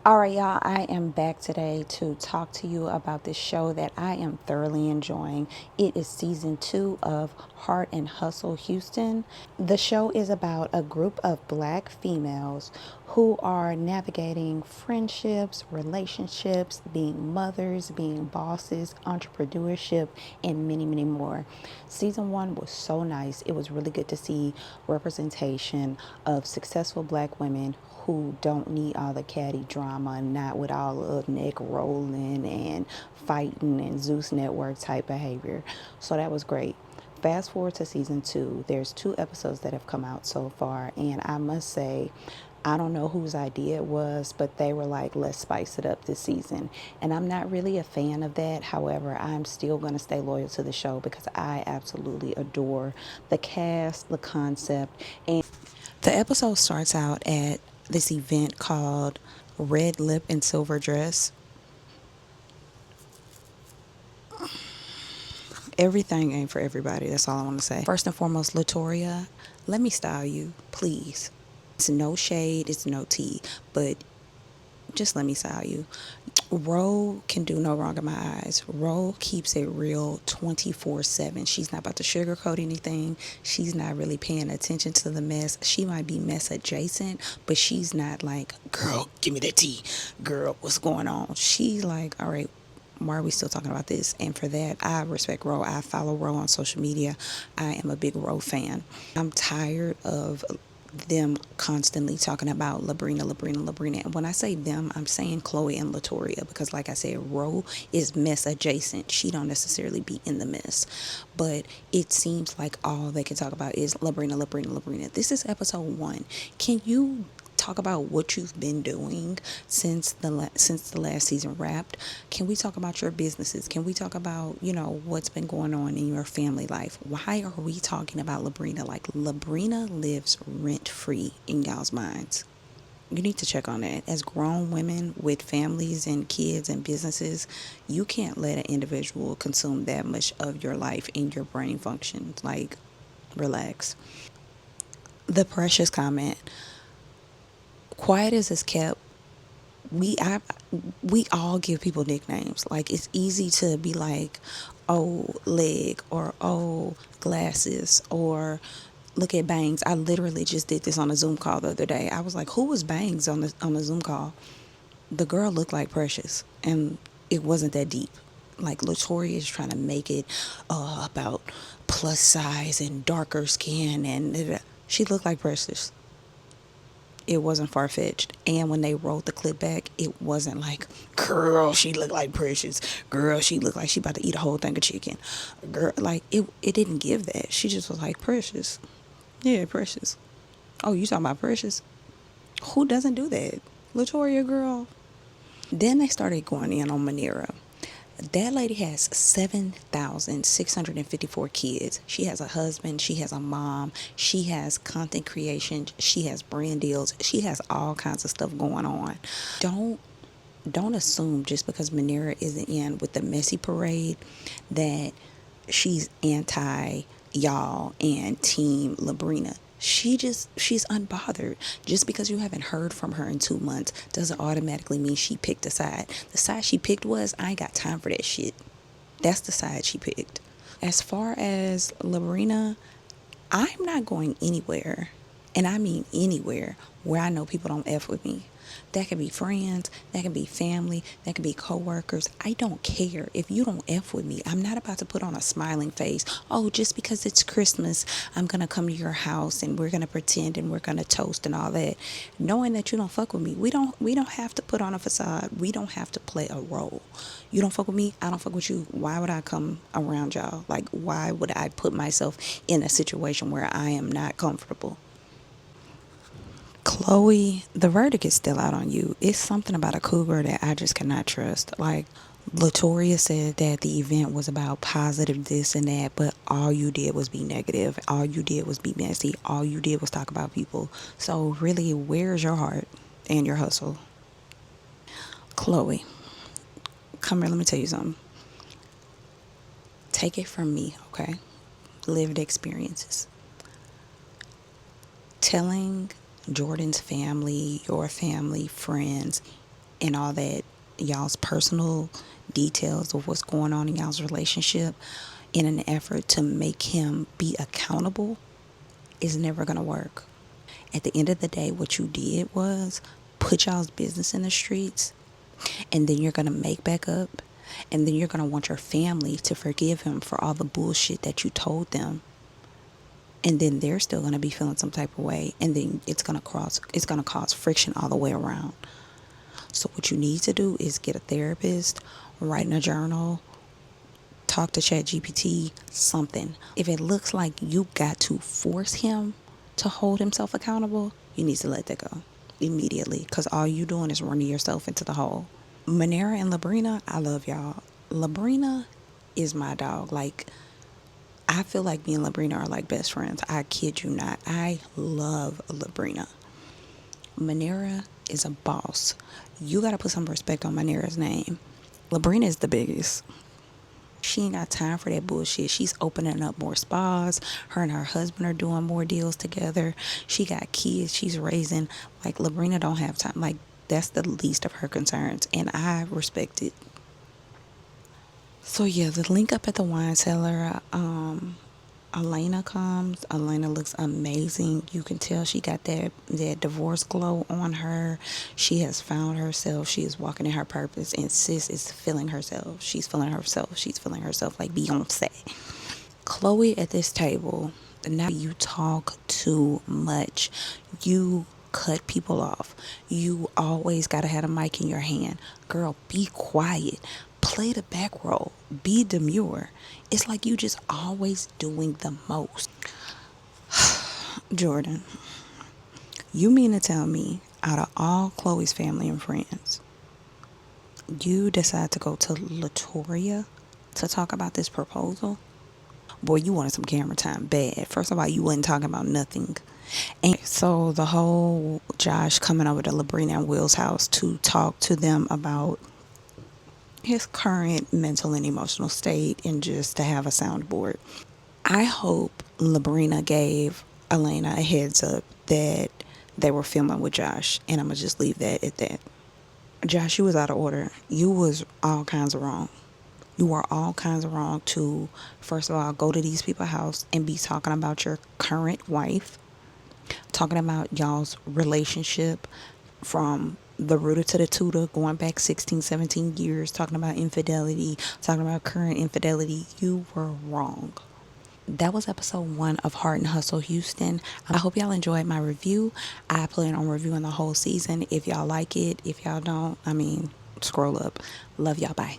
All right, y'all, I am back today to talk to you about this show that I am thoroughly enjoying. It is season 2 of Heart and Hustle Houston. The show is about a group of black females who are navigating friendships, relationships, being mothers, being bosses, entrepreneurship, and many, many more. Season 1 was so nice. It was really good to see representation of successful black women who don't need all the catty drama and not with all of neck rolling and fighting and Zeus Network type behavior. So that was great. Fast forward to season 2. There's 2 episodes that have come out so far, and I must say, I don't know whose idea it was, but they were like, let's spice it up this season. And I'm not really a fan of that. However, I'm still going to stay loyal to the show because I absolutely adore the cast, the concept, and the episode starts out at this event called Red Lip and Silver Dress. Everything ain't for everybody. That's all I want to say. First and foremost, Latoria, let me style you, please. It's no shade, it's no tea, but just let me style you. Ro can do no wrong in my eyes. Ro keeps it real 24/7. She's not about to sugarcoat anything. She's not really paying attention to the mess. She might be mess adjacent, but she's not like, girl, give me that tea. Girl, what's going on? She's like, all right, why are we still talking about this? And for that, I respect Ro. I follow Ro on social media. I am a big Ro fan. I'm tired of them constantly talking about Labrina. And when I say them, I'm saying Chloe and Latoria because, like I said, Ro is mess adjacent. She don't necessarily be in the mess, but it seems like all they can talk about is Labrina. This is episode 1. Can you talk about what you've been doing since the last season wrapped? Can we talk about your businesses? Can we talk about, what's been going on in your family life? Why are we talking about Labrina? Like, Labrina lives rent free in y'all's minds. You need to check on that. As grown women with families and kids and businesses, you can't let an individual consume that much of your life and your brain functions. Like, relax. The Precious comment. Quiet as is kept, we all give people nicknames. Like, it's easy to be like, oh, leg, or oh, glasses, or look at Bangs. I literally just did this on a Zoom call the other day. I was like, who was Bangs on the Zoom call? The girl looked like Precious, and it wasn't that deep. Like, Latoria is trying to make it about plus size and darker skin, and she looked like Precious. It wasn't far-fetched. And when they rolled the clip back, it wasn't like, girl, she looked like Precious. Girl, she looked like she about to eat a whole thing of chicken. Girl, like, it didn't give that. She just was like, Precious. Yeah, Precious. Oh, you talking about Precious? Who doesn't do that? Latoria, girl. Then they started going in on Manera. That lady has 7,654 kids. She has a husband. She has a mom. She has content creation. She has brand deals. She has all kinds of stuff going on. Don't assume just because Manera isn't in with the messy parade that she's anti y'all and team Labrina. She's unbothered. Just because you haven't heard from her in 2 months doesn't automatically mean she picked a side. The side she picked was, I ain't got time for that shit. That's the side she picked. As far as Labrina, I'm not going anywhere, and I mean anywhere, where I know people don't F with me. That could be friends, that could be family, that could be coworkers. I don't care if you don't F with me. I'm not about to put on a smiling face. Oh, just because it's Christmas, I'm going to come to your house and we're going to pretend and we're going to toast and all that. Knowing that you don't fuck with me. We don't have to put on a facade. We don't have to play a role. You don't fuck with me, I don't fuck with you. Why would I come around y'all? Like, why would I put myself in a situation where I am not comfortable? Chloe, the verdict is still out on you. It's something about a cougar that I just cannot trust. Like, Latoria said that the event was about positive this and that, but all you did was be negative. All you did was be messy. All you did was talk about people. So really, where's your heart and your hustle? Chloe, come here, let me tell you something. Take it from me, okay? Lived experiences. Telling Jordan's family, your family, friends, and all that, y'all's personal details of what's going on in y'all's relationship in an effort to make him be accountable is never going to work. At the end of the day, what you did was put y'all's business in the streets, and then you're going to make back up, and then you're going to want your family to forgive him for all the bullshit that you told them. And then they're still going to be feeling some type of way, and then it's going to cause friction all the way around. So what you need to do is get a therapist, write in a journal, talk to ChatGPT, something. If it looks like you got to force him to hold himself accountable, you need to let that go immediately, because all you doing is running yourself into the hole. Manera and Labrina, I love y'all. Labrina is my dog. Like, I feel like me and Labrina are like best friends. I kid you not. I love Labrina. Manera is a boss. You got to put some respect on Manera's name. Labrina is the biggest. She ain't got time for that bullshit. She's opening up more spas. Her and her husband are doing more deals together. She got kids she's raising. Like, Labrina don't have time. Like, that's the least of her concerns, and I respect it. So yeah, the link up at the wine cellar. Elena comes. Elena looks amazing. You can tell she got that divorce glow on her. She has found herself. She is walking in her purpose, and sis is feeling herself. She's feeling herself. She's feeling herself like Beyonce. Chloe at this table. Now you talk too much. You cut people off. You always gotta have a mic in your hand. Girl, be quiet. Play the back role. Be demure. It's like you just always doing the most. Jordan, you mean to tell me out of all Chloe's family and friends, you decide to go to Latoria to talk about this proposal? Boy, you wanted some camera time bad. First of all, you wasn't talking about nothing. And so the whole Josh coming over to Labrina and Will's house to talk to them about his current mental and emotional state, and just to have a soundboard. I hope Labrina gave Elena a heads up that they were filming with Josh, and I'm gonna just leave that at that. Josh, you was out of order. You was all kinds of wrong. You were all kinds of wrong to, first of all, go to these people's house and be talking about your current wife, talking about y'all's relationship from the rooter to the tutor, going back 16, 17 years, talking about infidelity, talking about current infidelity. You were wrong. That was episode 1 of Heart and Hustle Houston. I hope y'all enjoyed my review. I plan on reviewing the whole season. If y'all like it, if y'all don't, scroll up. Love y'all. Bye.